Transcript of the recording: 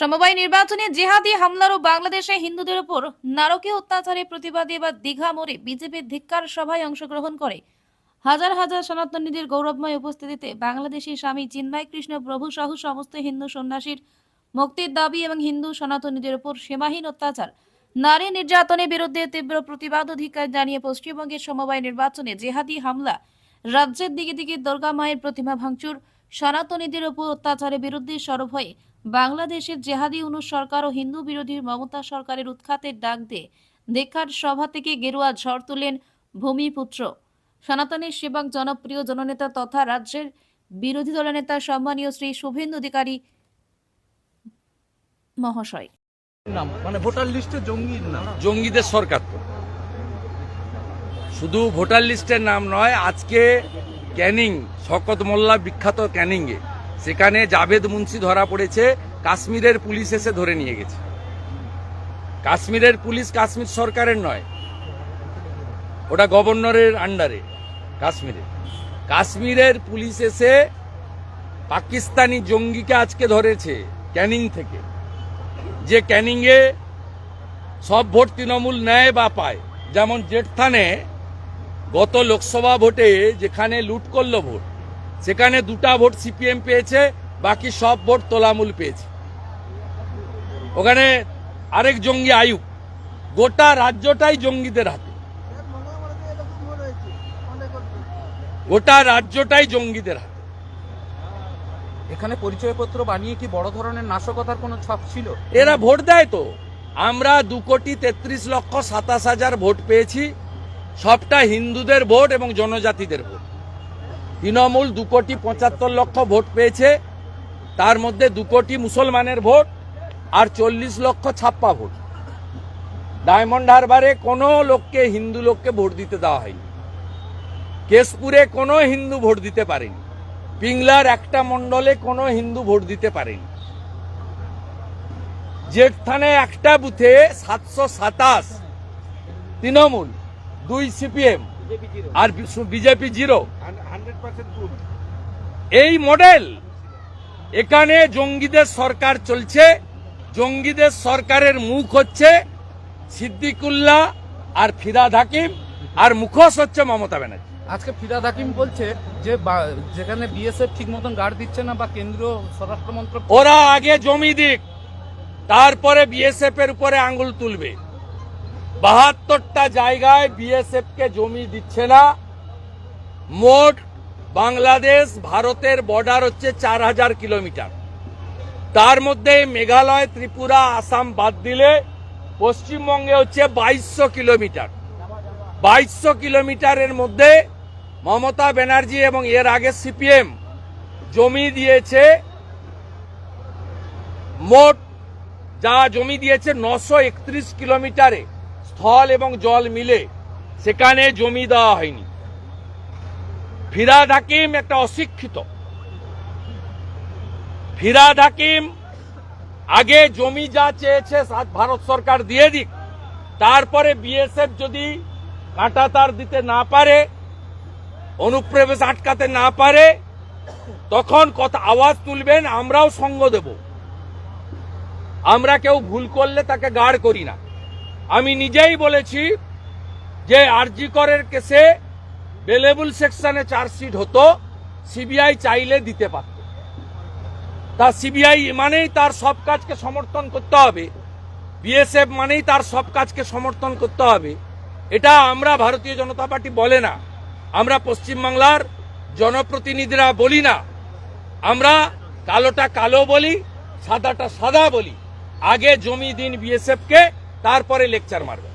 সমবায় নির্বাচনে জেহাদি হামলার ও বাংলাদেশে হিন্দুদের উপর নারকীয় অত্যাচারের প্রতিবাদে এবার দীঘা মোড়ে বিজেপির ধিক্কার সভায় অংশগ্রহণ করে হাজার হাজার সনাতনীদের গৌরবময় উপস্থিতিতে বাংলাদেশী স্বামী চিন্ময় কৃষ্ণ প্রভু সহ সমস্ত হিন্দু সন্ন্যাসীর মুক্তির দাবি এবং হিন্দু সনাতনীদের উপর সীমাহীন অত্যাচার নারী নির্যাতনের বিরুদ্ধে তীব্র প্রতিবাদ ও ধিক্কার জানিয়ে পশ্চিমবঙ্গের সমবায় নির্বাচনে জেহাদি হামলা, রাজ্যের দিকে দিকে দুর্গা মায়ের প্রতিমা ভাঙচুর, সনাতনীদের উপর অত্যাচারের বিরুদ্ধে সরব হয়ে বাংলাদেশের জেহাদি অনু সরকার ও হিন্দু বিরোধী মমতা সরকারের উৎখাতের ডাক দিয়ে ধিক্কার সভা থেকে গেরুয়া ঝড় তুলেন ভূমিপুত্র সনাতনী সেবক জনপ্রিয় জননেতা তথা রাজ্যের বিরোধী দলের নেতা সম্মানীয় শ্রী শুভেন্দু অধিকারী মহাশয়। নাম মানে ভোটার লিস্টে জঙ্গির নাম, জঙ্গিদের সরকার তো শুধু ভোটার লিস্টের নাম নয়, আজকে ক্যানিং শওকত মোল্লা বিখ্যাত ক্যানিংয়ে সেখানে জাভেদ মুন্সি ধরা পড়েছে, কাশ্মীরের পুলিশ এসে ধরে নিয়ে গেছে। কাশ্মীরের পুলিশ কাশ্মীর সরকারের নয়, ওটা গভর্নরের আন্ডারে। কাশ্মীরের পুলিশ এসে পাকিস্তানি জঙ্গিকে আজকে ধরেছে ক্যানিং থেকে, যে ক্যানিংয়ে সব ভোট তৃণমূল নেয় বা পায়। যেমন জেঠথানে গত লোকসভা ভোটে যেখানে লুট করলো ভোট, সেখানে 2টা ভোট সিপিএম পেয়েছে, বাকি সব ভোট তৃণমূল পেয়েছে। ওখানে আরেক জঙ্গি আয়ুব, গোটা রাজ্যটাই জঙ্গিদের হাতে, গোটা রাজ্যটাই জঙ্গিদের হাতে। এখানে পরিচয়পত্র বানিয়ে কি বড় ধরনের নাশকতার কোনো ছাপ ছিল? এরা ভোট দেয় তো। আমরা 2,33,27,000 ভোট পেয়েছি, সবটা হিন্দুদের ভোট এবং জনজাতিদের ভোট। তৃণমূল 2,75,00,000 ভোট পেয়েছে, তার মধ্যে 2 কোটি মুসলমানের ভোট আর 40 লক্ষ ছাপ্পা ভোট। ডায়মন্ড হারবারে কোনো লোককে, হিন্দু লোককে ভোট দিতে দেওয়া হয়নি। কেশপুরে কোনো হিন্দু ভোট দিতে পারেনি। পিংলার একটা মণ্ডলে কোনো হিন্দু ভোট দিতে পারেনি। জেঠথানে একটা বুথে 727 তৃণমূল, 2 সিপিএম আর বিজেপি 0। এই মডেল, এখানে জঙ্গিদের সরকার চলছে। জঙ্গিদের সরকারের মুখ হচ্ছে সিদ্দিকুল্লাহ আর ফিরহাদ হাকিম, আর মুখোশ হচ্ছে মমতা ব্যানার্জি। আজকে ফিরহাদ হাকিম বলছে যে যেখানে বিএসএফ ঠিক মতন গার্ড দিচ্ছে না বা কেন্দ্রীয় স্বরাষ্ট্র মন্ত্রক, ওরা আগে জমি দিক, তারপরে বিএসএফ এর উপরে আঙ্গুল তুলবে। 72টা জায়গায় বিএসএফ কে জমি দিচ্ছে না। মোট বাংলাদেশ ভারতের বর্ডার হচ্ছে 4000 কিলোমিটার, তার মধ্যে মেঘালয়, ত্রিপুরা, আসাম বাদ দিলে পশ্চিমবঙ্গে হচ্ছে 2200 কিলোমিটার। 2200 কিলোমিটারের মধ্যে মমতা ব্যানার্জি এবং এর আগে সিপিএম জমি দিয়েছে, মোট যা জমি দিয়েছে 931 কিলোমিটারে, স্থল এবং জল মিলে সেখানে জমি দেওয়া হয়নি। ফিরহাদ হাকিম একটা অশিক্ষিত। ফিরহাদ হাকিম আগে জমি যা চেয়েছে ভারত সরকার দিয়ে দিক, তারপরে বিএসএফ যদি কাঁটাতার দিতে না পারে, অনুপ্রবেশ আটকাতে না পারে, তখন কথা আওয়াজ তুলবেন, আমরাও সঙ্গ দেব। আমরা কেউ ভুল করলে তাকে গার্ড করি না। আমি নিজেই বলেছি যে আরজি করের কেসে বেলেবল সেকশনে চার্জশিট হতো, সিবিআই চাইলে দিতে পারত। তা সিবিআই মানেই তার সব কাজকে সমর্থন করতে হবে, বিএসএফ মানেই তার সব কাজকে সমর্থন করতে হবে, এটা আমরা ভারতীয় জনতা পার্টি বলে না, আমরা পশ্চিমবাংলার জনপ্রতিনিধিরা বলি না। আমরা কালোটা কালো বলি, সাদাটা সাদা বলি। আগে জমি দিন বিএসএফ কে, তারপরে লেকচার মারবে।